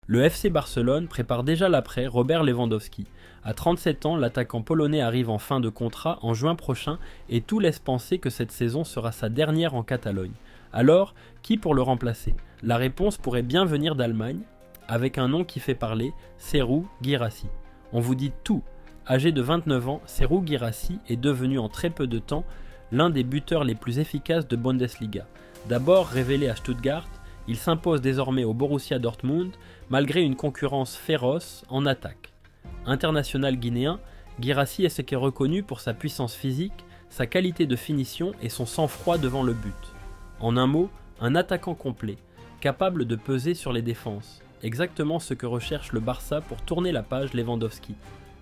Le FC Barcelone prépare déjà l'après Robert Lewandowski. À 37 ans, l'attaquant polonais arrive en fin de contrat en juin prochain et tout laisse penser que cette saison sera sa dernière en Catalogne. Alors, qui pour le remplacer? La réponse pourrait bien venir d'Allemagne, avec un nom qui fait parler, Serhou Guirassy. On vous dit tout. Âgé de 29 ans, Serhou Guirassy est devenu en très peu de temps l'un des buteurs les plus efficaces de Bundesliga. D'abord révélé à Stuttgart, il s'impose désormais au Borussia Dortmund malgré une concurrence féroce en attaque. International guinéen, Guirassy est ce qui est reconnu pour sa puissance physique, sa qualité de finition et son sang-froid devant le but. En un mot, un attaquant complet, capable de peser sur les défenses. Exactement ce que recherche le Barça pour tourner la page Lewandowski.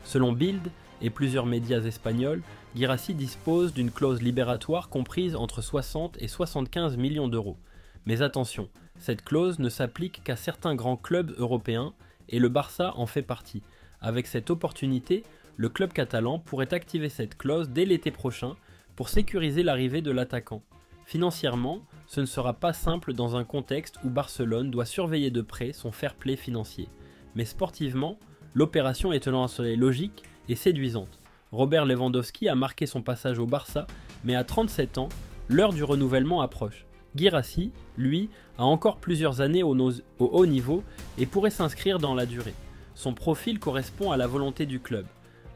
Selon Bild et plusieurs médias espagnols, Guirassy dispose d'une clause libératoire comprise entre 60 et 75 millions d'euros. Mais attention, cette clause ne s'applique qu'à certains grands clubs européens et le Barça en fait partie. Avec cette opportunité, le club catalan pourrait activer cette clause dès l'été prochain pour sécuriser l'arrivée de l'attaquant. Financièrement, ce ne sera pas simple dans un contexte où Barcelone doit surveiller de près son fair-play financier. Mais sportivement, l'opération est annoncée logique et séduisante. Robert Lewandowski a marqué son passage au Barça, mais à 37 ans, l'heure du renouvellement approche. Guirassy, lui, a encore plusieurs années au haut niveau et pourrait s'inscrire dans la durée. Son profil correspond à la volonté du club.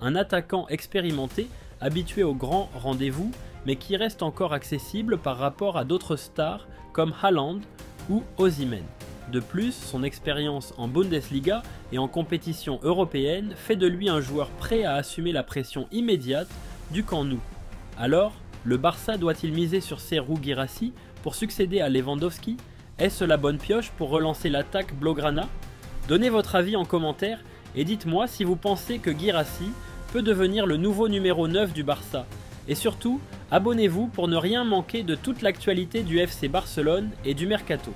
Un attaquant expérimenté, habitué aux grands rendez-vous, mais qui reste encore accessible par rapport à d'autres stars comme Haaland ou Osimhen. De plus, son expérience en Bundesliga et en compétition européenne fait de lui un joueur prêt à assumer la pression immédiate du camp nou. Alors, le Barça doit-il miser sur Serhou Guirassy pour succéder à Lewandowski? Est-ce la bonne pioche pour relancer l'attaque Blaugrana? Donnez votre avis en commentaire et dites-moi si vous pensez que Guirassy peut devenir le nouveau numéro 9 du Barça. Et surtout, abonnez-vous pour ne rien manquer de toute l'actualité du FC Barcelone et du Mercato.